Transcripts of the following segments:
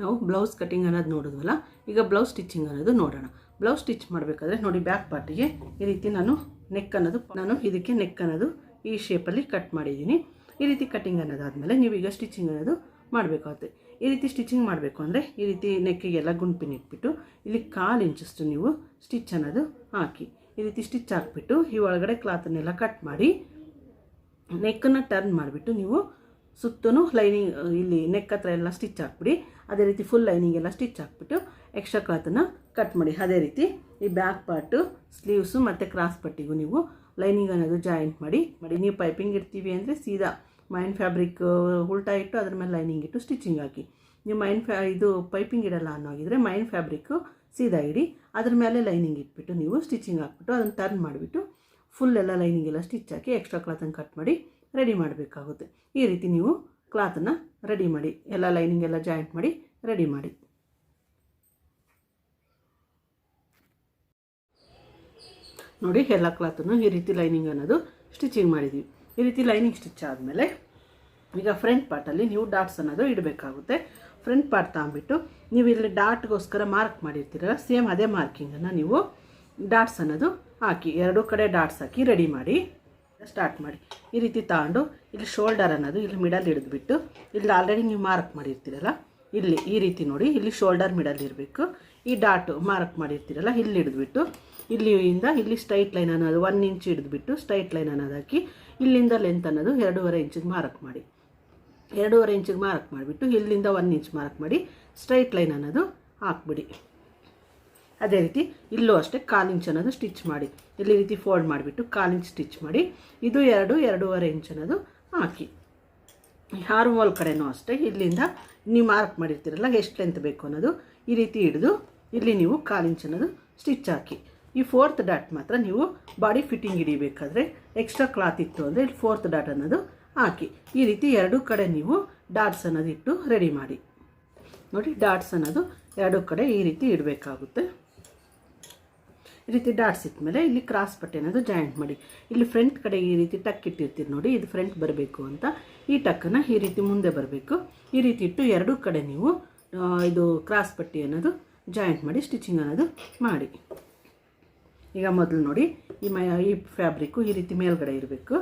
ನಾವು blouse cutting ಅನ್ನೋದು ನೋಡಿದ್ವಲ್ಲ, ಈಗ ಬ್ಲೌಸ್ ಸ್ಟಿಚಿಂಗ್ ಅನ್ನೋದು ನೋಡೋಣ. ಬ್ಲೌಸ್ ಸ್ಟಿಚ್ ಮಾಡಬೇಕಾದ್ರೆ ನೋಡಿ, ಬ್ಯಾಕ್ ಪಾರ್ಟಿಗೆ ಈ ರೀತಿ ನಾನು ಇದಕ್ಕೆ ನೆಕ್ ಅನ್ನೋದು ಈ ಶೇಪಲ್ಲಿ ಕಟ್ ಮಾಡಿದ್ದೀನಿ. ಈ ರೀತಿ ಕಟಿಂಗ್ ಅನ್ನೋದಾದಮೇಲೆ ನೀವೀಗ ಸ್ಟಿಚಿಂಗ್ ಅನ್ನೋದು ಮಾಡಬೇಕಾಗುತ್ತೆ. ಈ ರೀತಿ ಸ್ಟಿಚಿಂಗ್ ಮಾಡಬೇಕು ಅಂದರೆ ಈ ರೀತಿ ನೆಕ್ಕಿಗೆಲ್ಲ ಗುಂಪಿನ ಇಟ್ಬಿಟ್ಟು ಇಲ್ಲಿ 1/4 ಇಂಚಷ್ಟು ನೀವು ಸ್ಟಿಚ್ ಅನ್ನೋದು ಹಾಕಿ ಈ ರೀತಿ ಸ್ಟಿಚ್ ಹಾಕ್ಬಿಟ್ಟು ಈ ಒಳಗಡೆ ಕ್ಲಾತನ್ನೆಲ್ಲ ಕಟ್ ಮಾಡಿ ನೆಕ್ಕನ್ನು ಟರ್ನ್ ಮಾಡಿಬಿಟ್ಟು ನೀವು ಸುತ್ತೂ ಲೈನಿಂಗ್ ಇಲ್ಲಿ ನೆಕ್ ಹತ್ರ ಎಲ್ಲ ಸ್ಟಿಚ್ ಹಾಕ್ಬಿಡಿ. ಅದೇ ರೀತಿ ಫುಲ್ ಲೈನಿಂಗ್ ಎಲ್ಲ ಸ್ಟಿಚ್ ಹಾಕ್ಬಿಟ್ಟು ಎಕ್ಸ್ಟ್ರಾ ಕ್ಲಾತನ್ನು ಕಟ್ ಮಾಡಿ. ಅದೇ ರೀತಿ ಈ ಬ್ಯಾಕ್ ಪಾರ್ಟು, ಸ್ಲೀವ್ಸು ಮತ್ತು ಕ್ರಾಸ್ ಪಟ್ಟಿಗೂ ನೀವು ಲೈನಿಂಗ್ ಅನ್ನೋದು ಜಾಯಿಂಟ್ ಮಾಡಿ. ನೀವು ಪೈಪಿಂಗ್ ಇಡ್ತೀವಿ ಅಂದರೆ ಸೀದಾ ಮೈನ್ ಫ್ಯಾಬ್ರಿಕ್ ಉಲ್ಟಾ ಇಟ್ಟು ಅದ್ರ ಮೇಲೆ ಲೈನಿಂಗ್ ಇಟ್ಟು ಸ್ಟಿಚಿಂಗ್ ಹಾಕಿ. ನೀವು ಇದು ಪೈಪಿಂಗ್ ಇಡಲ್ಲ ಅನ್ನೋಗಿದ್ರೆ ಮೈನ್ ಫ್ಯಾಬ್ರಿಕ್ಕು ಸೀದಾ ಇಡಿ, ಅದ್ರ ಮೇಲೆ ಲೈನಿಂಗ್ ಇಟ್ಬಿಟ್ಟು ನೀವು ಸ್ಟಿಚಿಂಗ್ ಹಾಕ್ಬಿಟ್ಟು ಅದನ್ನು ಟರ್ನ್ ಮಾಡಿಬಿಟ್ಟು ಫುಲ್ ಎಲ್ಲ ಲೈನಿಂಗ್ ಎಲ್ಲ ಸ್ಟಿಚ್ ಹಾಕಿ ಎಕ್ಸ್ಟ್ರಾ ಕ್ಲಾತನ್ನು ಕಟ್ ಮಾಡಿ ರೆಡಿ ಮಾಡಬೇಕಾಗುತ್ತೆ. ಈ ರೀತಿ ನೀವು ಕ್ಲಾತನ್ನು ರೆಡಿ ಮಾಡಿ, ಎಲ್ಲ ಲೈನಿಂಗ್ ಎಲ್ಲ ಜಾಯಿಂಟ್ ಮಾಡಿ ರೆಡಿ ಮಾಡಿ. ನೋಡಿ, ಎಲ್ಲ ಕ್ಲಾತನ್ನು ಈ ರೀತಿ ಲೈನಿಂಗ್ ಅನ್ನೋದು ಸ್ಟಿಚಿಂಗ್ ಮಾಡಿದ್ದೀವಿ. ಈ ರೀತಿ ಲೈನಿಂಗ್ ಸ್ಟಿಚ್ ಆದಮೇಲೆ ಈಗ ಫ್ರಂಟ್ ಪಾರ್ಟಲ್ಲಿ ನೀವು ಡಾಟ್ಸ್ ಅನ್ನೋದು ಇಡಬೇಕಾಗುತ್ತೆ. ಫ್ರಂಟ್ ಪಾರ್ಟ್ ತಗೊಂಬಿಟ್ಟು ನೀವು ಇಲ್ಲಿ ಡಾಟ್ಗೋಸ್ಕರ ಮಾರ್ಕ್ ಮಾಡಿರ್ತೀರಲ್ಲ, ಸೇಮ್ ಅದೇ ಮಾರ್ಕಿಂಗನ್ನು ನೀವು ಡಾಟ್ಸ್ ಅನ್ನೋದು ಹಾಕಿ, ಎರಡೂ ಕಡೆ ಡಾಟ್ಸ್ ಹಾಕಿ ರೆಡಿ ಮಾಡಿ ಸ್ಟಾರ್ಟ್ ಮಾಡಿ. ಈ ರೀತಿ ತಗೊಂಡು ಇಲ್ಲಿ ಶೋಲ್ಡರ್ ಅನ್ನೋದು ಇಲ್ಲಿ ಮಿಡಲ್ ಹಿಡಿದ್ಬಿಟ್ಟು, ಇಲ್ಲಿ ಆಲ್ರೆಡಿ ನೀವು ಮಾರ್ಕ್ ಮಾಡಿರ್ತೀರಲ್ಲ ಇಲ್ಲಿ ಈ ರೀತಿ ನೋಡಿ, ಇಲ್ಲಿ ಶೋಲ್ಡರ್ ಮಿಡಲ್ ಇರಬೇಕು. ಈ ಡಾಟು ಮಾರ್ಕ್ ಮಾಡಿರ್ತೀರಲ್ಲ ಇಲ್ಲಿ ಹಿಡಿದ್ಬಿಟ್ಟು ಇಲ್ಲಿಂದ ಇಲ್ಲಿ ಸ್ಟ್ರೈಟ್ ಲೈನ್ ಅನ್ನೋದು 1 ಇಂಚ್ ಹಿಡಿದ್ಬಿಟ್ಟು ಸ್ಟ್ರೈಟ್ ಲೈನ್ ಅನ್ನೋದು ಹಾಕಿ ಇಲ್ಲಿಂದ ಲೆಂತ್ ಅನ್ನೋದು 2.5 ಇಂಚಿಗೆ ಮಾರ್ಕ್ ಮಾಡಿ. 2.5 ಇಂಚಿಗೆ ಮಾರ್ಕ್ ಮಾಡಿಬಿಟ್ಟು ಇಲ್ಲಿಂದ 1 ಇಂಚ್ ಮಾರ್ಕ್ ಮಾಡಿ ಸ್ಟ್ರೈಟ್ ಲೈನ್ ಅನ್ನೋದು ಹಾಕ್ಬಿಡಿ. ಅದೇ ರೀತಿ ಇಲ್ಲೂ ಅಷ್ಟೇ 1/4 ಇಂಚ್ ಅನ್ನೋದು ಸ್ಟಿಚ್ ಮಾಡಿ, ಇಲ್ಲಿ ರೀತಿ ಫೋಲ್ಡ್ ಮಾಡಿಬಿಟ್ಟು 1/4 ಇಂಚ್ ಸ್ಟಿಚ್ ಮಾಡಿ. ಇದು 2.5 ಇಂಚ್ ಅನ್ನೋದು ಹಾಕಿ. ಆರ್ಮ್ ಹೋಲ್ ಕಡೆನೂ ಅಷ್ಟೇ ಇಲ್ಲಿಂದ ನೀವು ಮಾರ್ಕ್ ಮಾಡಿರ್ತೀರಲ್ಲ ಎಷ್ಟು ಲೆಂತ್ ಬೇಕು ಅನ್ನೋದು ಈ ರೀತಿ ಹಿಡಿದು ಇಲ್ಲಿ ನೀವು 1/4 ಇಂಚ್ ಅನ್ನೋದು ಸ್ಟಿಚ್ ಹಾಕಿ. ಈ 4th ಡಾಟ್ ಮಾತ್ರ ನೀವು ಬಾಡಿ ಫಿಟ್ಟಿಂಗ್ ಹಿಡಿಬೇಕಾದ್ರೆ ಎಕ್ಸ್ಟ್ರಾ ಕ್ಲಾತ್ ಇತ್ತು ಅಂದರೆ ಇಲ್ಲಿ 4th ಡಾಟ್ ಅನ್ನೋದು ಹಾಕಿ. ಈ ರೀತಿ ಎರಡೂ ಕಡೆ ನೀವು ಡಾಟ್ಸ್ ಅನ್ನೋದು ಇಟ್ಟು ರೆಡಿ ಮಾಡಿ. ನೋಡಿ, ಡಾಟ್ಸ್ ಅನ್ನೋದು ಎರಡೂ ಕಡೆ ಈ ರೀತಿ ಇಡಬೇಕಾಗುತ್ತೆ. ಈ ರೀತಿ ಡಾಟ್ಸ್ ಇಟ್ಮೇಲೆ ಇಲ್ಲಿ ಕ್ರಾಸ್ ಪಟ್ಟೆ ಅನ್ನೋದು ಜಾಯಿಂಟ್ ಮಾಡಿ. ಇಲ್ಲಿ ಫ್ರಂಟ್ ಕಡೆ ಈ ರೀತಿ ಟಕ್ ಇಟ್ಟಿರ್ತೀರಿ ನೋಡಿ, ಇದು ಫ್ರಂಟ್ ಬರಬೇಕು ಅಂತ. ಈ ಟಕ್ಕನ್ನು ಈ ರೀತಿ ಮುಂದೆ ಬರಬೇಕು. ಈ ರೀತಿ ಇಟ್ಟು ಎರಡೂ ಕಡೆ ನೀವು ಇದು ಕ್ರಾಸ್ ಪಟ್ಟಿ ಅನ್ನೋದು ಜಾಯಿಂಟ್ ಮಾಡಿ ಸ್ಟಿಚಿಂಗ್ ಅನ್ನೋದು ಮಾಡಿ. ಈಗ ಮೊದಲು ನೋಡಿ, ಈ ಫ್ಯಾಬ್ರಿಕ್ಕು ಈ ರೀತಿ ಮೇಲ್ಗಡೆ ಇರಬೇಕು.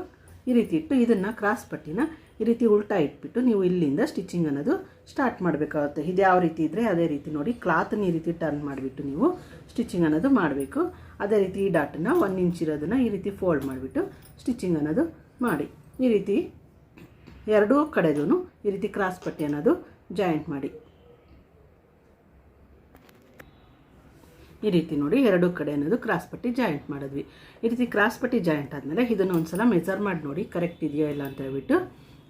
ಈ ರೀತಿ ಇಟ್ಟು ಇದನ್ನು ಕ್ರಾಸ್ ಪಟ್ಟಿನ ಈ ರೀತಿ ಉಲ್ಟಾ ಇಟ್ಬಿಟ್ಟು ನೀವು ಇಲ್ಲಿಂದ ಸ್ಟಿಚಿಂಗ್ ಅನ್ನೋದು ಸ್ಟಾರ್ಟ್ ಮಾಡಬೇಕಾಗುತ್ತೆ. ಇದು ಯಾವ ರೀತಿ ಇದ್ದರೆ ಅದೇ ರೀತಿ ನೋಡಿ, ಕ್ಲಾತನ್ನು ಈ ರೀತಿ ಟರ್ನ್ ಮಾಡಿಬಿಟ್ಟು ನೀವು ಸ್ಟಿಚಿಂಗ್ ಅನ್ನೋದು ಮಾಡಬೇಕು. ಅದೇ ರೀತಿ ಈ ಡಾಟನ್ನು 1 ಇಂಚ್ ಇರೋದನ್ನು ಈ ರೀತಿ ಫೋಲ್ಡ್ ಮಾಡಿಬಿಟ್ಟು ಸ್ಟಿಚಿಂಗ್ ಅನ್ನೋದು ಮಾಡಿ. ಈ ರೀತಿ ಎರಡೂ ಕಡೆದೂ ಈ ರೀತಿ ಕ್ರಾಸ್ ಪಟ್ಟಿ ಅನ್ನೋದು ಜಾಯಿಂಟ್ ಮಾಡಿ. ಈ ರೀತಿ ನೋಡಿ, ಎರಡೂ ಕಡೆ ಅನ್ನೋದು ಕ್ರಾಸ್ ಪಟ್ಟಿ ಜಾಯಿಂಟ್ ಮಾಡಿದ್ವಿ. ಈ ರೀತಿ ಕ್ರಾಸ್ ಪಟ್ಟಿ ಜಾಯಿಂಟ್ ಆದಮೇಲೆ ಇದನ್ನು ಒಂದು ಸಲ ಮೆಜರ್ ಮಾಡಿ ನೋಡಿ ಕರೆಕ್ಟ್ ಇದೆಯಾ ಇಲ್ಲ ಅಂತ ಹೇಳ್ಬಿಟ್ಟು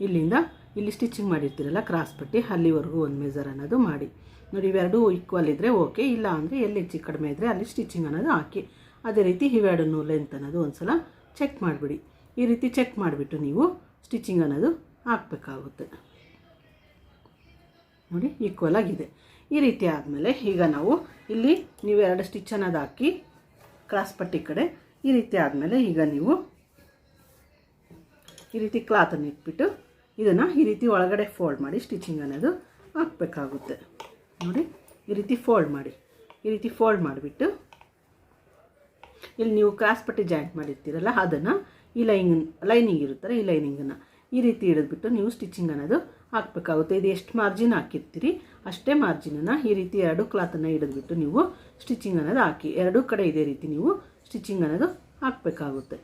ಇಲ್ಲಿಂದ ಇಲ್ಲಿ ಸ್ಟಿಚಿಂಗ್ ಮಾಡಿರ್ತೀರಲ್ಲ ಕ್ರಾಸ್ ಪಟ್ಟಿ ಅಲ್ಲಿವರೆಗೂ ಒಂದು ಮೆಜರ್ ಅನ್ನೋದು ಮಾಡಿ ನೋಡಿ. ಇವೆರಡೂ ಈಕ್ವಲ್ ಇದ್ದರೆ ಓಕೆ, ಇಲ್ಲ ಅಂದರೆ ಎಲ್ಲಿ ಹೆಚ್ಚು ಕಡಿಮೆ ಇದ್ದರೆ ಅಲ್ಲಿ ಸ್ಟಿಚಿಂಗ್ ಅನ್ನೋದು ಹಾಕಿ. ಅದೇ ರೀತಿ ಇವೆರಡನ್ನೂ ಲೆಂತ್ ಅನ್ನೋದು ಒಂದು ಸಲ ಚೆಕ್ ಮಾಡಿಬಿಡಿ. ಈ ರೀತಿ ಚೆಕ್ ಮಾಡಿಬಿಟ್ಟು ನೀವು ಸ್ಟಿಚಿಂಗ್ ಅನ್ನೋದು ಹಾಕಬೇಕಾಗುತ್ತೆ. ನೋಡಿ, ಈಕ್ವಲ್ ಆಗಿದೆ. ಈ ರೀತಿ ಆದಮೇಲೆ ಈಗ ನಾವು ಇಲ್ಲಿ ನೀವು 2 ಸ್ಟಿಚ್ ಅನ್ನೋದು ಹಾಕಿ ಕ್ರಾಸ್ ಪಟ್ಟಿ ಕಡೆ ಈ ರೀತಿ ಆದಮೇಲೆ ಈಗ ನೀವು ಈ ರೀತಿ ಕ್ಲಾತನ್ನು ಇಟ್ಬಿಟ್ಟು ಇದನ್ನು ಈ ರೀತಿ ಒಳಗಡೆ ಫೋಲ್ಡ್ ಮಾಡಿ ಸ್ಟಿಚಿಂಗ್ ಅನ್ನೋದು ಹಾಕಬೇಕಾಗುತ್ತೆ. ನೋಡಿ, ಈ ರೀತಿ ಫೋಲ್ಡ್ ಮಾಡಿ. ಈ ರೀತಿ ಫೋಲ್ಡ್ ಮಾಡಿಬಿಟ್ಟು ಇಲ್ಲಿ ನೀವು ಕ್ರಾಸ್ ಪಟ್ಟಿ ಜಾಯಿಂಟ್ ಮಾಡಿರ್ತೀರಲ್ಲ ಅದನ್ನು ಈ ಲೈನಿಂಗ್ ಇರುತ್ತಲ್ಲ ಈ ಲೈನಿಂಗನ್ನು ಈ ರೀತಿ ಹಿಡಿದ್ಬಿಟ್ಟು ನೀವು ಸ್ಟಿಚಿಂಗ್ ಅನ್ನೋದು ಹಾಕಬೇಕಾಗುತ್ತೆ. ಇದು ಎಷ್ಟು ಮಾರ್ಜಿನ್ ಹಾಕಿರ್ತೀರಿ ಅಷ್ಟೇ ಮಾರ್ಜಿನನ್ನು ಈ ರೀತಿ 2 ಕ್ಲಾತನ್ನು ಹಿಡಿದ್ಬಿಟ್ಟು ನೀವು ಸ್ಟಿಚಿಂಗ್ ಅನ್ನೋದು ಹಾಕಿ. ಎರಡೂ ಕಡೆ ಇದೇ ರೀತಿ ನೀವು ಸ್ಟಿಚಿಂಗ್ ಅನ್ನೋದು ಹಾಕಬೇಕಾಗುತ್ತೆ.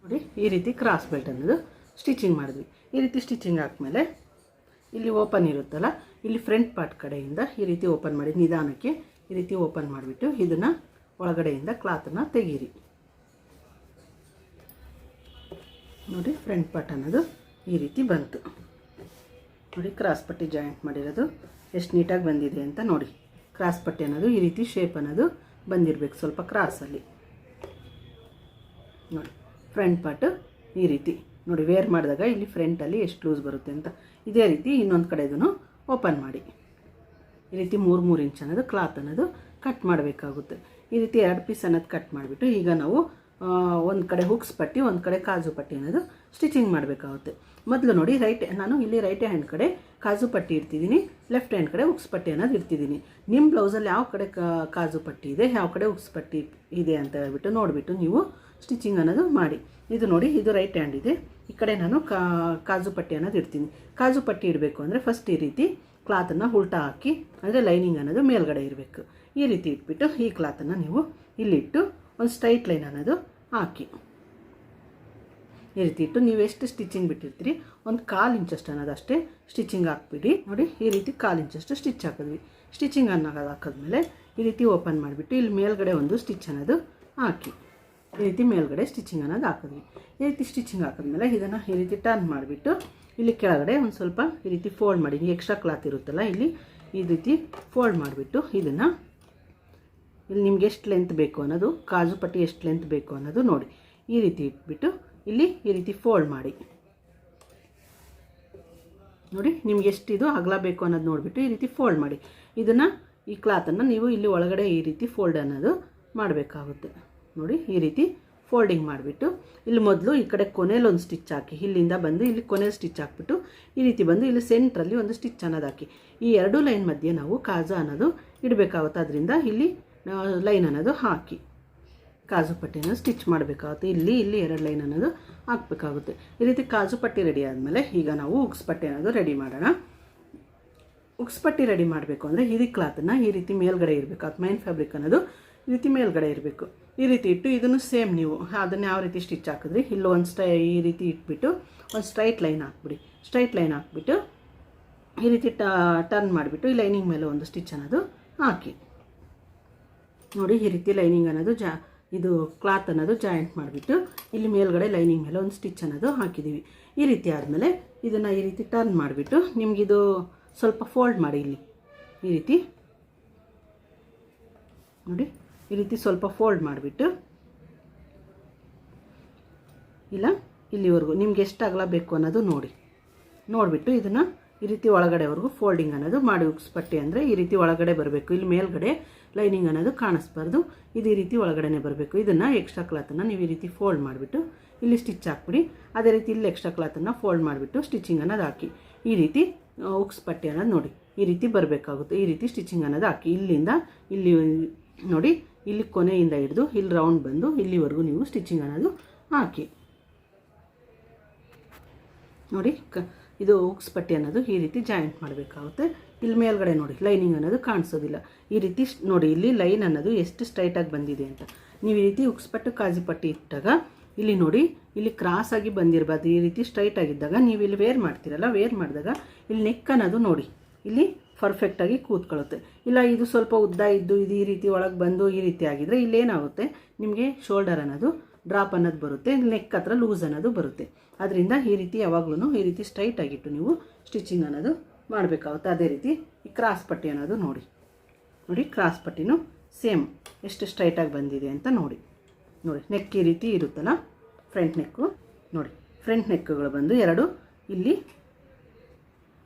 ನೋಡಿ, ಈ ರೀತಿ ಕ್ರಾಸ್ ಬೆಲ್ಟ್ ಅನ್ನೋದು ಸ್ಟಿಚಿಂಗ್ ಮಾಡಿದ್ವಿ. ಈ ರೀತಿ ಸ್ಟಿಚಿಂಗ್ ಹಾಕ್ಮೇಲೆ ಇಲ್ಲಿ ಓಪನ್ ಇರುತ್ತಲ್ಲ ಇಲ್ಲಿ ಫ್ರಂಟ್ ಪಾರ್ಟ್ ಕಡೆಯಿಂದ ಈ ರೀತಿ ಓಪನ್ ಮಾಡಿ ನಿಧಾನಕ್ಕೆ ಈ ರೀತಿ ಓಪನ್ ಮಾಡಿಬಿಟ್ಟು ಇದನ್ನು ಒಳಗಡೆಯಿಂದ ಕ್ಲಾತನ್ನು ತೆಗೀರಿ. ನೋಡಿ, ಫ್ರಂಟ್ ಪಾರ್ಟ್ ಅನ್ನೋದು ಈ ರೀತಿ ಬಂತು. ನೋಡಿ, ಕ್ರಾಸ್ ಪಟ್ಟಿ ಜಾಯಿಂಟ್ ಮಾಡಿರೋದು ಎಷ್ಟು ನೀಟಾಗಿ ಬಂದಿದೆ ಅಂತ ನೋಡಿ. ಕ್ರಾಸ್ ಪಟ್ಟಿ ಅನ್ನೋದು ಈ ರೀತಿ ಶೇಪ್ ಅನ್ನೋದು ಬಂದಿರಬೇಕು, ಸ್ವಲ್ಪ ಕ್ರಾಸಲ್ಲಿ. ನೋಡಿ, ಫ್ರಂಟ್ ಪಾರ್ಟು ಈ ರೀತಿ ನೋಡಿ ವೇರ್ ಮಾಡಿದಾಗ ಇಲ್ಲಿ ಫ್ರಂಟಲ್ಲಿ ಎಷ್ಟು ಲೂಸ್ ಬರುತ್ತೆ ಅಂತ. ಇದೇ ರೀತಿ ಇನ್ನೊಂದು ಕಡೆದೂ ಓಪನ್ ಮಾಡಿ ಈ ರೀತಿ 3 ಇಂಚ್ ಅನ್ನೋದು ಕ್ಲಾತ್ ಅನ್ನೋದು ಕಟ್ ಮಾಡಬೇಕಾಗುತ್ತೆ. ಈ ರೀತಿ 2 ಪೀಸ್ ಅನ್ನೋದು ಕಟ್ ಮಾಡಿಬಿಟ್ಟು ಈಗ ನಾವು ಒಂದು ಕಡೆ ಹುಕ್ಸ್ ಪಟ್ಟಿ ಒಂದು ಕಡೆ ಕಾಜು ಪಟ್ಟಿ ಅನ್ನೋದು ಸ್ಟಿಚಿಂಗ್ ಮಾಡಬೇಕಾಗುತ್ತೆ. ಮೊದಲು ನೋಡಿ ನಾನು ಇಲ್ಲಿ ರೈಟ್ ಹ್ಯಾಂಡ್ ಕಡೆ ಕಾಜು ಪಟ್ಟಿ ಇಡ್ತಿದ್ದೀನಿ, ಲೆಫ್ಟ್ ಹ್ಯಾಂಡ್ ಕಡೆ ಉಕ್ಸ್ ಪಟ್ಟಿ ಅನ್ನೋದು ಇಡ್ತಿದ್ದೀನಿ. ನಿಮ್ಮ ಬ್ಲೌಸಲ್ಲಿ ಯಾವ ಕಡೆ ಕಾಜು ಪಟ್ಟಿ ಇದೆ, ಯಾವ ಕಡೆ ಉಕ್ಸ್ ಪಟ್ಟಿ ಇದೆ ಅಂತ ಹೇಳ್ಬಿಟ್ಟು ನೋಡಿಬಿಟ್ಟು ನೀವು ಸ್ಟಿಚಿಂಗ್ ಅನ್ನೋದು ಮಾಡಿ. ಇದು ನೋಡಿ, ಇದು ರೈಟ್ ಹ್ಯಾಂಡ್ ಇದೆ, ಈ ಕಡೆ ನಾನು ಕಾಜು ಪಟ್ಟಿ ಅನ್ನೋದು ಇಡ್ತೀನಿ. ಕಾಜು ಪಟ್ಟಿ ಇಡಬೇಕು ಅಂದರೆ ಫಸ್ಟ್ ಈ ರೀತಿ ಕ್ಲಾತನ್ನು ಉಲ್ಟಾ ಹಾಕಿ, ಅಂದರೆ ಲೈನಿಂಗ್ ಅನ್ನೋದು ಮೇಲ್ಗಡೆ ಇರಬೇಕು. ಈ ರೀತಿ ಇಟ್ಬಿಟ್ಟು ಈ ಕ್ಲಾತನ್ನು ನೀವು ಇಲ್ಲಿಟ್ಟು ಒಂದು ಸ್ಟ್ರೈಟ್ ಲೈನ್ ಅನ್ನೋದು ಹಾಕಿ. ಈ ರೀತಿ ಇಟ್ಟು ನೀವು ಎಷ್ಟು ಸ್ಟಿಚಿಂಗ್ ಬಿಟ್ಟಿರ್ತೀರಿ ಒಂದು 1/4 ಇಂಚಷ್ಟು ಅನ್ನೋದು ಅಷ್ಟೇ ಸ್ಟಿಚಿಂಗ್ ಹಾಕ್ಬಿಡಿ. ನೋಡಿ, ಈ ರೀತಿ 1/4 ಇಂಚಷ್ಟು ಸ್ಟಿಚ್ ಹಾಕಿದ್ವಿ. ಸ್ಟಿಚಿಂಗ್ ಅನ್ನೋದು ಹಾಕಿದ್ಮೇಲೆ ಈ ರೀತಿ ಓಪನ್ ಮಾಡಿಬಿಟ್ಟು ಇಲ್ಲಿ ಮೇಲ್ಗಡೆ ಒಂದು ಸ್ಟಿಚ್ ಅನ್ನೋದು ಹಾಕಿ. ಈ ರೀತಿ ಮೇಲ್ಗಡೆ ಸ್ಟಿಚಿಂಗ್ ಅನ್ನೋದು ಹಾಕಿದ್ವಿ. ಈ ರೀತಿ ಸ್ಟಿಚಿಂಗ್ ಹಾಕಿದ್ಮೇಲೆ ಇದನ್ನು ಈ ರೀತಿ ಟರ್ನ್ ಮಾಡಿಬಿಟ್ಟು ಇಲ್ಲಿ ಕೆಳಗಡೆ ಒಂದು ಸ್ವಲ್ಪ ಈ ರೀತಿ ಫೋಲ್ಡ್ ಮಾಡಿ. ಎಕ್ಸ್ಟ್ರಾ ಕ್ಲಾತ್ ಇರುತ್ತಲ್ಲ ಇಲ್ಲಿ ಈ ರೀತಿ ಫೋಲ್ಡ್ ಮಾಡಿಬಿಟ್ಟು ಇದನ್ನು ಇಲ್ಲಿ ನಿಮ್ಗೆ ಎಷ್ಟು ಲೆಂತ್ ಬೇಕು ಅನ್ನೋದು, ಕಾಜು ಪಟ್ಟಿ ಎಷ್ಟು ಲೆಂತ್ ಬೇಕು ಅನ್ನೋದು ನೋಡಿ. ಈ ರೀತಿ ಇಟ್ಬಿಟ್ಟು ಇಲ್ಲಿ ಈ ರೀತಿ ಫೋಲ್ಡ್ ಮಾಡಿ. ನೋಡಿ, ನಿಮ್ಗೆ ಎಷ್ಟಿದು ಅಗಲ ಬೇಕು ಅನ್ನೋದು ನೋಡಿಬಿಟ್ಟು ಈ ರೀತಿ ಫೋಲ್ಡ್ ಮಾಡಿ. ಇದನ್ನು ಈ ಕ್ಲಾತನ್ನು ನೀವು ಇಲ್ಲಿ ಒಳಗಡೆ ಈ ರೀತಿ ಫೋಲ್ಡ್ ಅನ್ನೋದು ಮಾಡಬೇಕಾಗುತ್ತೆ. ನೋಡಿ, ಈ ರೀತಿ ಫೋಲ್ಡಿಂಗ್ ಮಾಡಿಬಿಟ್ಟು ಇಲ್ಲಿ ಮೊದಲು ಈ ಕಡೆ ಕೊನೆಯಲ್ಲಿ ಒಂದು ಸ್ಟಿಚ್ ಹಾಕಿ, ಇಲ್ಲಿಂದ ಬಂದು ಇಲ್ಲಿ ಕೊನೆಯಲ್ಲಿ ಸ್ಟಿಚ್ ಹಾಕ್ಬಿಟ್ಟು ಈ ರೀತಿ ಬಂದು ಇಲ್ಲಿ ಸೆಂಟ್ರಲ್ಲಿ ಒಂದು ಸ್ಟಿಚ್ ಅನ್ನೋದು ಹಾಕಿ. ಈ 2 ಲೈನ್ ಮಧ್ಯೆ ನಾವು ಕಾಜು ಅನ್ನೋದು ಇಡಬೇಕಾಗುತ್ತೆ. ಅದರಿಂದ ಇಲ್ಲಿ ಲೈನ್ ಅನ್ನೋದು ಹಾಕಿ ಕಾಜು ಪಟ್ಟಿನ ಸ್ಟಿಚ್ ಮಾಡಬೇಕಾಗುತ್ತೆ. ಇಲ್ಲಿ 2 ಲೈನ್ ಅನ್ನೋದು ಹಾಕಬೇಕಾಗುತ್ತೆ. ಈ ರೀತಿ ಕಾಜು ಪಟ್ಟಿ ರೆಡಿ ಆದಮೇಲೆ ಈಗ ನಾವು ಉಕ್ಸ್ ಪಟ್ಟಿ ಅನ್ನೋದು ರೆಡಿ ಮಾಡೋಣ. ಉಕ್ಸ್ ಪಟ್ಟಿ ರೆಡಿ ಮಾಡಬೇಕು ಅಂದರೆ ಈ ಕ್ಲಾತನ್ನು ಈ ರೀತಿ ಮೇಲ್ಗಡೆ ಇರಬೇಕು. ಮೈನ್ ಫ್ಯಾಬ್ರಿಕ್ ಅನ್ನೋದು ಈ ರೀತಿ ಮೇಲ್ಗಡೆ ಇರಬೇಕು. ಈ ರೀತಿ ಇಟ್ಟು ಇದನ್ನು ಸೇಮ್ ನೀವು ಅದನ್ನು ಯಾವ ರೀತಿ ಸ್ಟಿಚ್ ಹಾಕಿದ್ರಿ ಇಲ್ಲೂ ಒಂದು ಈ ರೀತಿ ಇಟ್ಬಿಟ್ಟು ಒಂದು ಸ್ಟ್ರೈಟ್ ಲೈನ್ ಹಾಕ್ಬಿಡಿ. ಸ್ಟ್ರೈಟ್ ಲೈನ್ ಹಾಕ್ಬಿಟ್ಟು ಈ ರೀತಿ ಟರ್ನ್ ಮಾಡಿಬಿಟ್ಟು ಈ ಲೈನಿಂಗ್ ಮೇಲೆ ಒಂದು ಸ್ಟಿಚ್ ಅನ್ನೋದು ಹಾಕಿ. ನೋಡಿ, ಈ ರೀತಿ ಲೈನಿಂಗ್ ಅನ್ನೋದು ಇದು ಕ್ಲಾತ್ ಅನ್ನೋದು ಜಾಯಿಂಟ್ ಮಾಡಿಬಿಟ್ಟು ಇಲ್ಲಿ ಮೇಲ್ಗಡೆ ಲೈನಿಂಗ್ ಮೇಲೆ ಒಂದು ಸ್ಟಿಚ್ ಅನ್ನೋದು ಹಾಕಿದ್ದೀವಿ. ಈ ರೀತಿ ಆದಮೇಲೆ ಇದನ್ನು ಈ ರೀತಿ ಟರ್ನ್ ಮಾಡಿಬಿಟ್ಟು ನಿಮಗಿದು ಸ್ವಲ್ಪ ಫೋಲ್ಡ್ ಮಾಡಿ. ಇಲ್ಲಿ ಈ ರೀತಿ ನೋಡಿ, ಈ ರೀತಿ ಸ್ವಲ್ಪ ಫೋಲ್ಡ್ ಮಾಡಿಬಿಟ್ಟು ಇಲ್ಲ ಇಲ್ಲಿವರೆಗೂ ನಿಮ್ಗೆ ಎಷ್ಟು ಅಗಲ ಬೇಕು ಅನ್ನೋದು ನೋಡಿಬಿಟ್ಟು ಇದನ್ನು ಈ ರೀತಿ ಒಳಗಡೆವರೆಗೂ ಫೋಲ್ಡಿಂಗ್ ಅನ್ನೋದು ಮಾಡಿ. ಉಕ್ಸ್ ಪಟ್ಟಿ ಅಂದರೆ ಈ ರೀತಿ ಒಳಗಡೆ ಬರಬೇಕು. ಇಲ್ಲಿ ಮೇಲ್ಗಡೆ ಲೈನಿಂಗ್ ಅನ್ನೋದು ಕಾಣಿಸ್ಬಾರ್ದು, ಇದು ಈ ರೀತಿ ಒಳಗಡೆ ಬರಬೇಕು. ಇದನ್ನು ಎಕ್ಸ್ಟ್ರಾ ಕ್ಲಾತನ್ನು ನೀವು ಈ ರೀತಿ ಫೋಲ್ಡ್ ಮಾಡಿಬಿಟ್ಟು ಇಲ್ಲಿ ಸ್ಟಿಚ್ ಹಾಕ್ಬಿಡಿ. ಅದೇ ರೀತಿ ಇಲ್ಲಿ ಎಕ್ಸ್ಟ್ರಾ ಕ್ಲಾತನ್ನು ಫೋಲ್ಡ್ ಮಾಡಿಬಿಟ್ಟು ಸ್ಟಿಚಿಂಗ್ ಅನ್ನೋದು ಹಾಕಿ. ಈ ರೀತಿ ಉಕ್ಸ್ ಪಟ್ಟಿ ಅನ್ನೋದು ನೋಡಿ ಈ ರೀತಿ ಬರಬೇಕಾಗುತ್ತೆ. ಈ ರೀತಿ ಸ್ಟಿಚಿಂಗ್ ಅನ್ನೋದು ಹಾಕಿ. ಇಲ್ಲಿಂದ ಇಲ್ಲಿ ನೋಡಿ, ಇಲ್ಲಿ ಕೊನೆಯಿಂದ ಹಿಡಿದು ಇಲ್ಲಿ ರೌಂಡ್ ಬಂದು ಇಲ್ಲಿವರೆಗೂ ನೀವು ಸ್ಟಿಚಿಂಗ್ ಅನ್ನೋದು ಹಾಕಿ. ನೋಡಿ, ಇದು ಉಕ್ಸ್ ಪಟ್ಟಿ ಅನ್ನೋದು ಈ ರೀತಿ ಜಾಯಿಂಟ್ ಮಾಡಬೇಕಾಗುತ್ತೆ. ಇಲ್ಲಿ ಮೇಲ್ಗಡೆ ನೋಡಿ ಲೈನಿಂಗ್ ಅನ್ನೋದು ಕಾಣಿಸೋದಿಲ್ಲ. ಈ ರೀತಿ ನೋಡಿ, ಇಲ್ಲಿ ಲೈನ್ ಅನ್ನೋದು ಎಷ್ಟು ಸ್ಟ್ರೈಟಾಗಿ ಬಂದಿದೆ ಅಂತ. ನೀವು ಈ ರೀತಿ ಉಕ್ಸ್ ಪಟ್ಟು ಕಾಜು ಪಟ್ಟಿ ಇಟ್ಟಾಗ ಇಲ್ಲಿ ನೋಡಿ, ಇಲ್ಲಿ ಕ್ರಾಸಾಗಿ ಬಂದಿರಬಾರ್ದು. ಈ ರೀತಿ ಸ್ಟ್ರೈಟ್ ಆಗಿದ್ದಾಗ ನೀವು ಇಲ್ಲಿ ವೇರ್ ಮಾಡ್ತೀರಲ್ಲ, ವೇರ್ ಮಾಡಿದಾಗ ಇಲ್ಲಿ ನೆಕ್ ಅನ್ನೋದು ನೋಡಿ ಇಲ್ಲಿ ಪರ್ಫೆಕ್ಟಾಗಿ ಕೂತ್ಕೊಳ್ಳುತ್ತೆ. ಇಲ್ಲ ಇದು ಸ್ವಲ್ಪ ಉದ್ದ ಇದ್ದು ಇದು ಈ ರೀತಿ ಒಳಗೆ ಬಂದು ಈ ರೀತಿ ಆಗಿದ್ರೆ ಇಲ್ಲೇನಾಗುತ್ತೆ, ನಿಮಗೆ ಶೋಲ್ಡರ್ ಅನ್ನೋದು ಡ್ರಾಪ್ ಅನ್ನೋದು ಬರುತ್ತೆ, ನೆಕ್ ಹತ್ರ ಲೂಸ್ ಅನ್ನೋದು ಬರುತ್ತೆ. ಅದರಿಂದ ಈ ರೀತಿ ಯಾವಾಗಲೂ ಈ ರೀತಿ ಸ್ಟ್ರೈಟ್ ಆಗಿಟ್ಟು ನೀವು ಸ್ಟಿಚಿಂಗ್ ಅನ್ನೋದು ಮಾಡಬೇಕಾಗುತ್ತೆ. ಅದೇ ರೀತಿ ಈ ಕ್ರಾಸ್ ಪಟ್ಟಿ ಅನ್ನೋದು ನೋಡಿ ಕ್ರಾಸ್ ಪಟ್ಟಿನೂ ಸೇಮ್ ಎಷ್ಟು ಸ್ಟ್ರೈಟಾಗಿ ಬಂದಿದೆ ಅಂತ ನೋಡಿ. ನೆಕ್ ಈ ರೀತಿ ಇರುತ್ತಲ್ಲ, ಫ್ರಂಟ್ ನೆಕ್ಕು ನೋಡಿ, ಫ್ರಂಟ್ ನೆಕ್ಗಳು ಬಂದು 2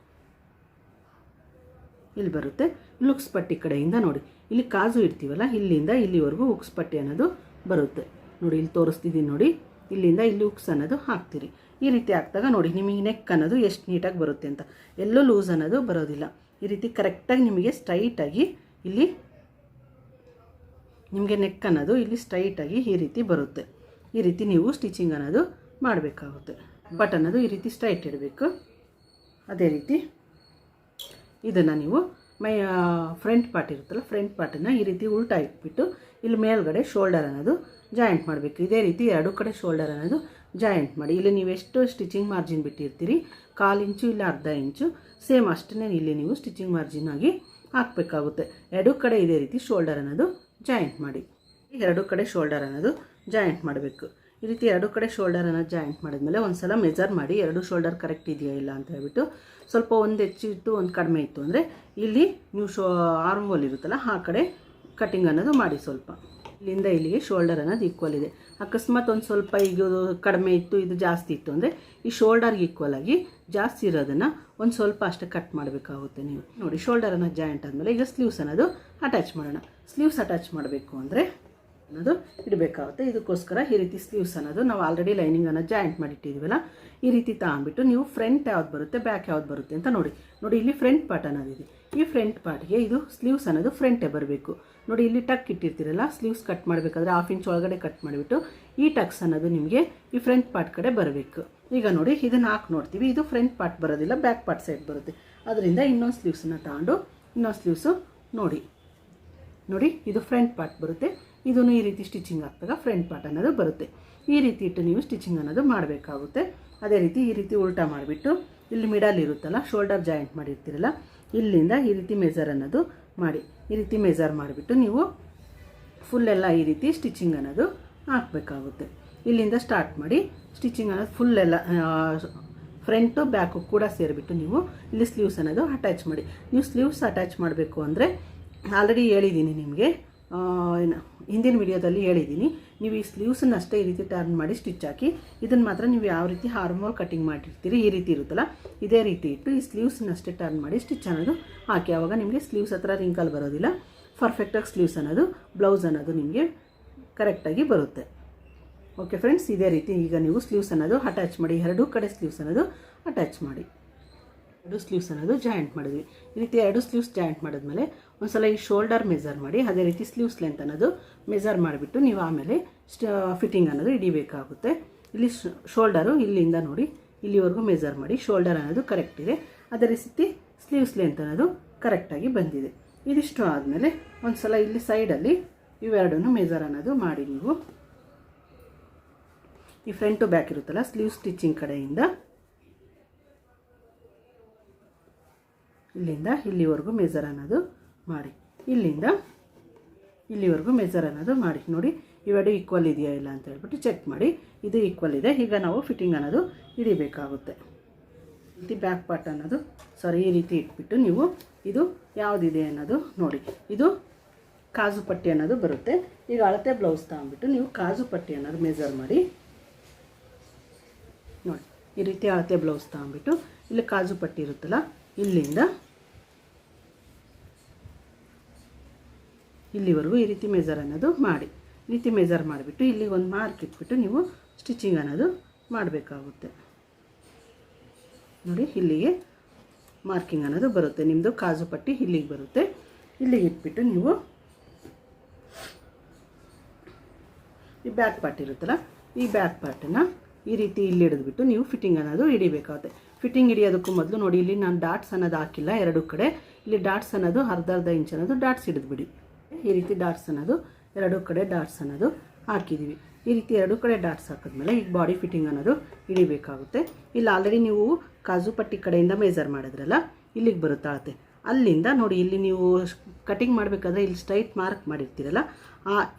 ಇಲ್ಲಿ ಬರುತ್ತೆ. ಉಕ್ಸ್ ಪಟ್ಟಿ ಕಡೆಯಿಂದ ನೋಡಿ, ಇಲ್ಲಿ ಕಾಜು ಇಡ್ತೀವಲ್ಲ, ಇಲ್ಲಿಂದ ಇಲ್ಲಿವರೆಗೂ ಉಕ್ಸ್ ಪಟ್ಟಿ ಅನ್ನೋದು ಬರುತ್ತೆ. ನೋಡಿ, ಇಲ್ಲಿ ತೋರಿಸ್ತಿದ್ದೀನಿ ನೋಡಿ, ಇಲ್ಲಿಂದ ಇಲ್ಲಿ ಉಕ್ಸ್ ಅನ್ನೋದು ಹಾಕ್ತೀರಿ. ಈ ರೀತಿ ಹಾಕಿದಾಗ ನೋಡಿ ನಿಮಗೆ ನೆಕ್ ಅನ್ನೋದು ಎಷ್ಟು ನೀಟಾಗಿ ಬರುತ್ತೆ ಅಂತ. ಎಲ್ಲೂ ಲೂಸ್ ಅನ್ನೋದು ಬರೋದಿಲ್ಲ. ಈ ರೀತಿ ಕರೆಕ್ಟಾಗಿ ನಿಮಗೆ ಸ್ಟ್ರೈಟಾಗಿ ಇಲ್ಲಿ ನಿಮಗೆ ನೆಕ್ ಅನ್ನೋದು ಇಲ್ಲಿ ಸ್ಟ್ರೈಟಾಗಿ ಈ ರೀತಿ ಬರುತ್ತೆ. ಈ ರೀತಿ ನೀವು ಸ್ಟಿಚಿಂಗ್ ಅನ್ನೋದು ಮಾಡಬೇಕಾಗುತ್ತೆ. ಬಟ್ ಅನ್ನೋದು ಈ ರೀತಿ ಸ್ಟ್ರೈಟ್ ಇಡಬೇಕು. ಅದೇ ರೀತಿ ಇದನ್ನು ನೀವು ಫ್ರಂಟ್ ಪಾರ್ಟ್ ಇರುತ್ತಲ್ಲ, ಫ್ರಂಟ್ ಪಾರ್ಟನ್ನು ಈ ರೀತಿ ಉಲ್ಟಾ ಇಟ್ಬಿಟ್ಟು ಇಲ್ಲಿ ಮೇಲ್ಗಡೆ ಶೋಲ್ಡರ್ ಅನ್ನೋದು ಜಾಯಿಂಟ್ ಮಾಡಬೇಕು. ಇದೇ ರೀತಿ 2 ಕಡೆ ಶೋಲ್ಡರ್ ಅನ್ನೋದು ಜಾಯಿಂಟ್ ಮಾಡಿ. ಇಲ್ಲಿ ನೀವು ಎಷ್ಟು ಸ್ಟಿಚಿಂಗ್ ಮಾರ್ಜಿನ್ ಬಿಟ್ಟಿರ್ತೀರಿ, 1/4 ಇಂಚು ಇಲ್ಲ ಅರ್ಧ ಇಂಚು ಸೇಮ್ ಅಷ್ಟನ್ನೇ ಇಲ್ಲಿ ನೀವು ಸ್ಟಿಚಿಂಗ್ ಮಾರ್ಜಿನ್ ಆಗಿ ಹಾಕಬೇಕಾಗುತ್ತೆ. 2 ಕಡೆ ಇದೇ ರೀತಿ ಶೋಲ್ಡರ್ ಅನ್ನೋದು ಜಾಯಿಂಟ್ ಮಾಡಿ. 2 ಕಡೆ ಶೋಲ್ಡರ್ ಅನ್ನೋದು ಜಾಯಿಂಟ್ ಮಾಡಬೇಕು. ಈ ರೀತಿ 2 ಕಡೆ ಶೋಲ್ಡರ್ ಅನ್ನೋದು ಜಾಯಿಂಟ್ ಮಾಡಿದ್ಮೇಲೆ ಒಂದು ಸಲ ಮೆಜರ್ ಮಾಡಿ 2 ಶೋಲ್ಡರ್ ಕರೆಕ್ಟ್ ಇದೆಯಾ ಇಲ್ಲ ಅಂತ ಹೇಳ್ಬಿಟ್ಟು. ಸ್ವಲ್ಪ ಒಂದು ಹೆಚ್ಚಿತ್ತು ಒಂದು ಕಡಿಮೆ ಇತ್ತು ಅಂದರೆ ಇಲ್ಲಿ ನೀವು ಆರ್ಮ್ ಹೋಲ್ ಇರುತ್ತಲ್ಲ ಆ ಕಡೆ ಕಟಿಂಗ್ ಅನ್ನೋದು ಮಾಡಿ. ಸ್ವಲ್ಪ ಇಲ್ಲಿಂದ ಇಲ್ಲಿಗೆ ಶೋಲ್ಡರ್ ಅನ್ನೋದು ಈಕ್ವಲ್ ಇದೆ. ಅಕಸ್ಮಾತ್ ಒಂದು ಸ್ವಲ್ಪ ಈಗ ಕಡಿಮೆ ಇತ್ತು ಇದು ಜಾಸ್ತಿ ಇತ್ತು ಅಂದರೆ ಈ ಶೋಲ್ಡರ್ಗೆ ಈಕ್ವಲ್ ಆಗಿ ಜಾಸ್ತಿ ಇರೋದನ್ನು ಒಂದು ಸ್ವಲ್ಪ ಅಷ್ಟೇ ಕಟ್ ಮಾಡಬೇಕಾಗುತ್ತೆ. ನೀವು ನೋಡಿ ಶೋಲ್ಡರ್ ಅನ್ನೋದು ಜಾಯಿಂಟ್ ಆದಮೇಲೆ ಈಗ ಸ್ಲೀವ್ಸ್ ಅನ್ನೋದು ಅಟ್ಯಾಚ್ ಮಾಡೋಣ. ಸ್ಲೀವ್ಸ್ ಅಟ್ಯಾಚ್ ಮಾಡಬೇಕು ಅಂದರೆ ಅನ್ನೋದು ಇಡಬೇಕಾಗುತ್ತೆ. ಇದಕ್ಕೋಸ್ಕರ ಈ ರೀತಿ ಸ್ಲೀವ್ಸ್ ಅನ್ನೋದು ನಾವು ಆಲ್ರೆಡಿ ಲೈನಿಂಗನ್ನು ಜಾಯಿಂಟ್ ಮಾಡಿಟ್ಟಿದ್ದೀವಲ್ಲ, ಈ ರೀತಿ ತಗೊಂಡ್ಬಿಟ್ಟು ನೀವು ಫ್ರಂಟ್ ಯಾವ್ದು ಬರುತ್ತೆ ಬ್ಯಾಕ್ ಯಾವ್ದು ಬರುತ್ತೆ ಅಂತ ನೋಡಿ. ಇಲ್ಲಿ ಫ್ರಂಟ್ ಪಾರ್ಟ್ ಅನ್ನೋದಿದೆ. ಈ ಫ್ರಂಟ್ ಪಾರ್ಟ್ಗೆ ಇದು ಸ್ಲೀವ್ಸ್ ಅನ್ನೋದು ಫ್ರಂಟೇ ಬರಬೇಕು. ನೋಡಿ, ಇಲ್ಲಿ ಟಕ್ ಇಟ್ಟಿರ್ತೀರಲ್ಲ, ಸ್ಲೀವ್ಸ್ ಕಟ್ ಮಾಡಬೇಕಾದ್ರೆ 1/2 ಇಂಚ್ ಒಳಗಡೆ ಕಟ್ ಮಾಡಿಬಿಟ್ಟು ಈ ಟಕ್ಸ್ ಅನ್ನೋದು ನಿಮಗೆ ಈ ಫ್ರಂಟ್ ಪಾರ್ಟ್ ಕಡೆ ಬರಬೇಕು. ಈಗ ನೋಡಿ, ಇದನ್ನು ಹಾಕಿ ನೋಡ್ತೀವಿ, ಇದು ಫ್ರಂಟ್ ಪಾರ್ಟ್ ಬರೋದಿಲ್ಲ, ಬ್ಯಾಕ್ ಪಾರ್ಟ್ ಸೈಡ್ ಬರುತ್ತೆ. ಅದರಿಂದ ಇನ್ನೊಂದು ಸ್ಲೀವ್ಸನ್ನು ತಗೊಂಡು ಇನ್ನೊಂದು ಸ್ಲೀವ್ಸು ನೋಡಿ, ಇದು ಫ್ರಂಟ್ ಪಾರ್ಟ್ ಬರುತ್ತೆ. ಇದನ್ನು ಈ ರೀತಿ ಸ್ಟಿಚಿಂಗ್ ಆಗ್ತಾಗ ಫ್ರಂಟ್ ಪಾರ್ಟ್ ಅನ್ನೋದು ಬರುತ್ತೆ. ಈ ರೀತಿ ಇಟ್ಟು ನೀವು ಸ್ಟಿಚಿಂಗ್ ಅನ್ನೋದು ಮಾಡಬೇಕಾಗುತ್ತೆ. ಅದೇ ರೀತಿ ಈ ರೀತಿ ಉಲ್ಟಾ ಮಾಡಿಬಿಟ್ಟು ಇಲ್ಲಿ ಮಿಡಲ್ ಇರುತ್ತಲ್ಲ, ಶೋಲ್ಡರ್ ಜಾಯಿಂಟ್ ಮಾಡಿರ್ತೀರಲ್ಲ, ಇಲ್ಲಿಂದ ಈ ರೀತಿ ಮೆಜರ್ ಅನ್ನೋದು ಮಾಡಿ, ಈ ರೀತಿ ಮೆಜರ್ ಮಾಡಿಬಿಟ್ಟು ನೀವು ಫುಲ್ಲೆಲ್ಲ ಈ ರೀತಿ ಸ್ಟಿಚಿಂಗ್ ಅನ್ನೋದು ಹಾಕಬೇಕಾಗುತ್ತೆ. ಇಲ್ಲಿಂದ ಸ್ಟಾರ್ಟ್ ಮಾಡಿ ಸ್ಟಿಚಿಂಗ್ ಅನ್ನೋದು ಫುಲ್ಲೆಲ್ಲ ಫ್ರಂಟು ಬ್ಯಾಕು ಕೂಡ ಸೇರಿಬಿಟ್ಟು ನೀವು ಇಲ್ಲಿ ಸ್ಲೀವ್ಸ್ ಅನ್ನೋದು ಅಟ್ಯಾಚ್ ಮಾಡಿ. ನೀವು ಸ್ಲೀವ್ಸ್ ಅಟ್ಯಾಚ್ ಮಾಡಬೇಕು ಅಂದರೆ ಆಲ್ರೆಡಿ ಹೇಳಿದ್ದೀನಿ ನಿಮಗೆ, ಹಿಂದಿನ ವಿಡಿಯೋದಲ್ಲಿ ಹೇಳಿದ್ದೀನಿ. ನೀವು ಈ ಸ್ಲೀವ್ಸನ್ನು ಅಷ್ಟೇ ಈ ರೀತಿ ಟರ್ನ್ ಮಾಡಿ ಸ್ಟಿಚ್ ಹಾಕಿ, ಇದನ್ನು ಮಾತ್ರ ನೀವು ಯಾವ ರೀತಿ ಹಾರ್ಮೋಲ್ ಕಟಿಂಗ್ ಮಾಡಿರ್ತೀರಿ ಈ ರೀತಿ ಇರುತ್ತಲ್ಲ, ಇದೇ ರೀತಿ ಇಟ್ಟು ಈ ಸ್ಲೀವ್ಸನ್ನ ಅಷ್ಟೇ ಟರ್ನ್ ಮಾಡಿ ಸ್ಟಿಚ್ ಅನ್ನೋದು ಹಾಕಿ. ಆವಾಗ ನಿಮಗೆ ಸ್ಲೀವ್ಸ್ ಹತ್ರ ರಿಂಕಲ್ ಬರೋದಿಲ್ಲ, ಪರ್ಫೆಕ್ಟಾಗಿ ಸ್ಲೀವ್ಸ್ ಅನ್ನೋದು ಬ್ಲೌಸ್ ಅನ್ನೋದು ನಿಮಗೆ ಕರೆಕ್ಟಾಗಿ ಬರುತ್ತೆ. ಓಕೆ ಫ್ರೆಂಡ್ಸ್, ಇದೇ ರೀತಿ ಈಗ ನೀವು ಸ್ಲೀವ್ಸ್ ಅನ್ನೋದು ಅಟ್ಯಾಚ್ ಮಾಡಿ, ಎರಡೂ ಕಡೆ ಸ್ಲೀವ್ಸ್ ಅನ್ನೋದು ಅಟ್ಯಾಚ್ ಮಾಡಿ. 2 ಸ್ಲೀವ್ಸ್ ಅನ್ನೋದು ಜಾಯಿಂಟ್ ಮಾಡಿದ್ವಿ. ಈ ರೀತಿ 2 ಸ್ಲೀವ್ಸ್ ಜಾಯಿಂಟ್ ಮಾಡಿದ್ಮೇಲೆ ಒಂದ್ಸಲ ಈ ಶೋಲ್ಡರ್ ಮೆಜರ್ ಮಾಡಿ, ಅದೇ ರೀತಿ ಸ್ಲೀವ್ಸ್ ಲೆಂತ್ ಅನ್ನೋದು ಮೆಜರ್ ಮಾಡಿಬಿಟ್ಟು ನೀವು ಆಮೇಲೆ ಫಿಟ್ಟಿಂಗ್ ಅನ್ನೋದು ಹಿಡಿಬೇಕಾಗುತ್ತೆ. ಇಲ್ಲಿ ಶೋಲ್ಡರು ಇಲ್ಲಿಂದ ನೋಡಿ ಇಲ್ಲಿವರೆಗೂ ಮೆಜರ್ ಮಾಡಿ, ಶೋಲ್ಡರ್ ಅನ್ನೋದು ಕರೆಕ್ಟ್ ಇದೆ. ಅದೇ ರೀತಿ ಸ್ಲೀವ್ಸ್ ಲೆಂತ್ ಅನ್ನೋದು ಕರೆಕ್ಟಾಗಿ ಬಂದಿದೆ. ಇದಿಷ್ಟು ಆದಮೇಲೆ ಒಂದ್ಸಲ ಇಲ್ಲಿ ಸೈಡಲ್ಲಿ ಇವೆರಡನ್ನು ಮೆಜರ್ ಅನ್ನೋದು ಮಾಡಿ, ನೀವು ಈ ಫ್ರಂಟು ಬ್ಯಾಕ್ ಇರುತ್ತಲ್ಲ ಸ್ಲೀವ್ ಸ್ಟಿಚಿಂಗ್ ಕಡೆಯಿಂದ ಇಲ್ಲಿಂದ ಇಲ್ಲಿವರೆಗೂ ಮೆಜರ್ ಅನ್ನೋದು ಮಾಡಿ, ಇಲ್ಲಿಂದ ಇಲ್ಲಿವರೆಗೂ ಮೆಜರ್ ಅನ್ನೋದು ಮಾಡಿ. ನೋಡಿ, ಇವೆರಡು ಈಕ್ವಲ್ ಇದೆಯಾ ಇಲ್ಲ ಅಂತ ಹೇಳ್ಬಿಟ್ಟು ಚೆಕ್ ಮಾಡಿ. ಇದು ಈಕ್ವಲ್ ಇದೆ. ಈಗ ನಾವು ಫಿಟ್ಟಿಂಗ್ ಅನ್ನೋದು ಹಿಡಿಬೇಕಾಗುತ್ತೆ. ಈ ಬ್ಯಾಕ್ ಪಾರ್ಟ್ ಅನ್ನೋದು ಈ ರೀತಿ ಇಟ್ಬಿಟ್ಟು ನೀವು ಇದು ಯಾವುದಿದೆ ಅನ್ನೋದು ನೋಡಿ. ಇದು ಕಾಜು ಪಟ್ಟಿ ಅನ್ನೋದು ಬರುತ್ತೆ. ಈಗ ಅಳತೆ ಬ್ಲೌಸ್ ತಗೊಂಡ್ಬಿಟ್ಟು ನೀವು ಕಾಜು ಪಟ್ಟಿ ಅನ್ನೋದು ಮೆಜರ್ ಮಾಡಿ ನೋಡಿ. ಈ ರೀತಿ ಅಳತೆ ಬ್ಲೌಸ್ ತಗೊಂಡ್ಬಿಟ್ಟು ಇಲ್ಲಿ ಕಾಜು ಪಟ್ಟಿ ಇರುತ್ತಲ್ಲ, ಇಲ್ಲಿಂದ ಇಲ್ಲಿವರೆಗೂ ಈ ರೀತಿ ಮೆಜರ್ ಅನ್ನೋದು ಮಾಡಿ. ಈ ರೀತಿ ಮೆಜರ್ ಮಾಡಿಬಿಟ್ಟು ಇಲ್ಲಿ ಒಂದು ಮಾರ್ಕ್ ಇಟ್ಬಿಟ್ಟು ನೀವು ಸ್ಟಿಚಿಂಗ್ ಅನ್ನೋದು ಮಾಡಬೇಕಾಗುತ್ತೆ. ನೋಡಿ, ಇಲ್ಲಿಗೆ ಮಾರ್ಕಿಂಗ್ ಅನ್ನೋದು ಬರುತ್ತೆ. ನಿಮ್ಮದು ಕಾಜು ಪಟ್ಟಿ ಇಲ್ಲಿಗೆ ಬರುತ್ತೆ. ಇಲ್ಲಿಗೆ ಇಟ್ಬಿಟ್ಟು ನೀವು ಈ ಬ್ಯಾಕ್ ಪಾರ್ಟ್ ಇರುತ್ತಲ್ಲ, ಈ ಬ್ಯಾಕ್ ಪಾರ್ಟನ್ನು ಈ ರೀತಿ ಇಲ್ಲಿ ಹಿಡಿದ್ಬಿಟ್ಟು ನೀವು ಫಿಟ್ಟಿಂಗ್ ಅನ್ನೋದು ಹಿಡಿಬೇಕಾಗುತ್ತೆ. ಫಿಟ್ಟಿಂಗ್ ಹಿಡಿಯೋದಕ್ಕೂ ಮೊದಲು ನೋಡಿ, ಇಲ್ಲಿ ನಾನು ಡಾಟ್ಸ್ ಅನ್ನೋದು ಹಾಕಿಲ್ಲ ಎರಡೂ ಕಡೆ. ಇಲ್ಲಿ ಡಾಟ್ಸ್ ಅನ್ನೋದು ಅರ್ಧ ಇಂಚ್ ಅನ್ನೋದು ಡಾಟ್ಸ್ ಹಿಡಿದ್ಬಿಡಿ. ಈ ರೀತಿ ಡಾಟ್ಸ್ ಅನ್ನೋದು ಎರಡೂ ಕಡೆ ಡಾಟ್ಸ್ ಅನ್ನೋದು ಹಾಕಿದ್ದೀವಿ. ಈ ರೀತಿ ಎರಡೂ ಕಡೆ ಡಾಟ್ಸ್ ಹಾಕಿದ್ಮೇಲೆ ಈಗ ಬಾಡಿ ಫಿಟ್ಟಿಂಗ್ ಅನ್ನೋದು ಹಿಡಿಬೇಕಾಗುತ್ತೆ. ಇಲ್ಲಿ ಆಲ್ರೆಡಿ ನೀವು ಕಾಜು ಪಟ್ಟಿ ಕಡೆಯಿಂದ ಮೆಜರ್ ಮಾಡಿದ್ರಲ್ಲ, ಇಲ್ಲಿಗೆ ಬರುತ್ತೆ ಅಳತೆ. ಅಲ್ಲಿಂದ ನೋಡಿ, ಇಲ್ಲಿ ನೀವು ಕಟಿಂಗ್ ಮಾಡಬೇಕಾದ್ರೆ ಇಲ್ಲಿ ಸ್ಟ್ರೈಟ್ ಮಾರ್ಕ್ ಮಾಡಿರ್ತೀರಲ್ಲ,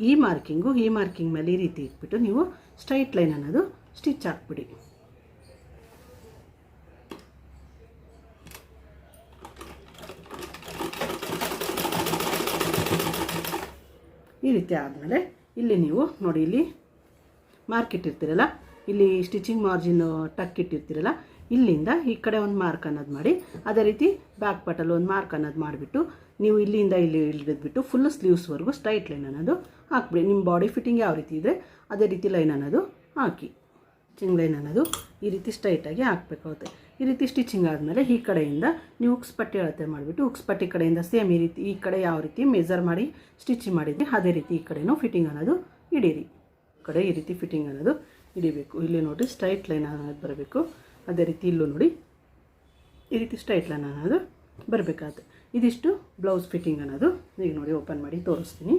ಈ ಮಾರ್ಕಿಂಗ್ ಮೇಲೆ ಈ ರೀತಿ ಇಟ್ಬಿಟ್ಟು ನೀವು ಸ್ಟ್ರೈಟ್ ಲೈನ್ ಅನ್ನೋದು ಸ್ಟಿಚ್ ಹಾಕ್ಬಿಡಿ. ಈ ರೀತಿ ಆದಮೇಲೆ ಇಲ್ಲಿ ನೀವು ನೋಡಿ, ಇಲ್ಲಿ ಮಾರ್ಕ್ ಇಟ್ಟಿರ್ತೀರಲ್ಲ, ಇಲ್ಲಿ ಸ್ಟಿಚಿಂಗ್ ಮಾರ್ಜಿನ್ ಟಕ್ ಇಟ್ಟಿರ್ತೀರಲ್ಲ, ಇಲ್ಲಿಂದ ಈ ಕಡೆ ಒಂದು ಮಾರ್ಕ್ ಅನ್ನೋದು ಮಾಡಿ, ಅದೇ ರೀತಿ ಬ್ಯಾಕ್ ಪಾರ್ಟಲ್ಲಿ ಒಂದು ಮಾರ್ಕ್ ಅನ್ನೋದು ಮಾಡಿಬಿಟ್ಟು ನೀವು ಇಲ್ಲಿಂದ ಇಲ್ಲಿ ಹಿಡಿದ್ಬಿಟ್ಟು ಫುಲ್ ಸ್ಲೀವ್ಸ್ವರೆಗೂ ಸ್ಟ್ರೈಟ್ ಲೈನ್ ಅನ್ನೋದು ಹಾಕ್ಬಿಡಿ. ನಿಮ್ಮ ಬಾಡಿ ಫಿಟ್ಟಿಂಗ್ ಯಾವ ರೀತಿ ಇದೆ ಅದೇ ರೀತಿ ಲೈನ್ ಅನ್ನೋದು ಹಾಕಿ. ಸ್ಟಿಚಿಂಗ್ ಲೈನ್ ಅನ್ನೋದು ಈ ರೀತಿ ಸ್ಟ್ರೈಟಾಗಿ ಹಾಕಬೇಕಾಗುತ್ತೆ. ಈ ರೀತಿ ಸ್ಟಿಚಿಂಗ್ ಆದಮೇಲೆ ಈ ಕಡೆಯಿಂದ ನೀವು ಉಕ್ಸ್ ಪಟ್ಟಿ ಅಳತೆ ಮಾಡಿಬಿಟ್ಟು ಉಕ್ಸ್ ಪಟ್ಟಿ ಕಡೆಯಿಂದ ಸೇಮ್ ಈ ರೀತಿ ಈ ಕಡೆ ಯಾವ ರೀತಿ ಮೆಜರ್ ಮಾಡಿ ಸ್ಟಿಚಿಂಗ್ ಮಾಡಿದ್ವಿ ಅದೇ ರೀತಿ ಈ ಕಡೆನೂ ಫಿಟ್ಟಿಂಗ್ ಅನ್ನೋದು ಹಿಡೀರಿ. ಕಡೆ ಈ ರೀತಿ ಫಿಟ್ಟಿಂಗ್ ಅನ್ನೋದು ಹಿಡಿಬೇಕು. ಇಲ್ಲಿ ನೋಡಿ ಸ್ಟ್ರೈಟ್ ಲೈನ್ ಅನ್ನೋದು ಬರಬೇಕು. ಅದೇ ರೀತಿ ಇಲ್ಲೂ ನೋಡಿ ಈ ರೀತಿ ಸ್ಟ್ರೈಟ್ ಲೈನ್ ಅನ್ನೋದು ಬರಬೇಕಾಗುತ್ತೆ. ಇದಿಷ್ಟು ಬ್ಲೌಸ್ ಫಿಟ್ಟಿಂಗ್ ಅನ್ನೋದು. ಈಗ ನೋಡಿ ಓಪನ್ ಮಾಡಿ ತೋರಿಸ್ತೀನಿ.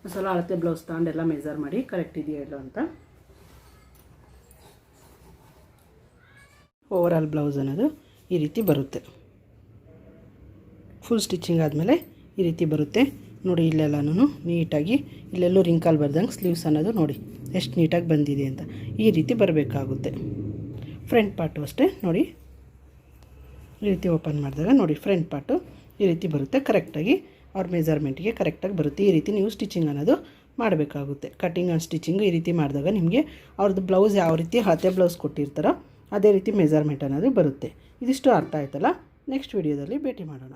ಒಂದು ಸಲ ಅಳತೆ ಬ್ಲೌಸ್ ತಗೊಂಡೆಲ್ಲ ಮೆಜರ್ ಮಾಡಿ ಕರೆಕ್ಟ್ ಇದೆಯಾ ಇಲ್ಲ ಅಂತ. ಓವರಾಲ್ ಬ್ಲೌಸ್ ಅನ್ನೋದು ಈ ರೀತಿ ಬರುತ್ತೆ. ಫುಲ್ ಸ್ಟಿಚಿಂಗ್ ಆದಮೇಲೆ ಈ ರೀತಿ ಬರುತ್ತೆ ನೋಡಿ. ಇಲ್ಲೆಲ್ಲನೂ ನೀಟಾಗಿ ಇಲ್ಲೆಲ್ಲೂ ರಿಂಕಲ್ ಬರ್ದಂಗೆ ಸ್ಲೀವ್ಸ್ ಅನ್ನೋದು ನೋಡಿ ಎಷ್ಟು ನೀಟಾಗಿ ಬಂದಿದೆ ಅಂತ ಈ ರೀತಿ ಬರಬೇಕಾಗುತ್ತೆ. ಫ್ರಂಟ್ ಪಾರ್ಟು ಅಷ್ಟೇ ನೋಡಿ, ಈ ರೀತಿ ಓಪನ್ ಮಾಡಿದಾಗ ನೋಡಿ ಫ್ರಂಟ್ ಪಾರ್ಟು ಈ ರೀತಿ ಬರುತ್ತೆ. ಕರೆಕ್ಟಾಗಿ ಅವ್ರ ಮೆಜರ್ಮೆಂಟ್ಗೆ ಕರೆಕ್ಟಾಗಿ ಬರುತ್ತೆ. ಈ ರೀತಿ ನೀವು ಸ್ಟಿಚಿಂಗ್ ಅನ್ನೋದು ಮಾಡಬೇಕಾಗುತ್ತೆ. ಕಟಿಂಗ್ ಆ್ಯಂಡ್ ಸ್ಟಿಚಿಂಗು ಈ ರೀತಿ ಮಾಡಿದಾಗ ನಿಮಗೆ ಅವ್ರದ್ದು ಬ್ಲೌಸ್ ಯಾವ ರೀತಿ ಹತೆ ಬ್ಲೌಸ್ ಕೊಟ್ಟಿರ್ತಾರೋ ಅದೇ ರೀತಿ ಮೆಜರ್ಮೆಂಟ್ ಅನ್ನೋದು ಬರುತ್ತೆ. ಇದಿಷ್ಟು ಅರ್ಥ ಆಯ್ತಲ್ಲ. ನೆಕ್ಸ್ಟ್ ವಿಡಿಯೋದಲ್ಲಿ ಭೇಟಿ ಮಾಡೋಣ.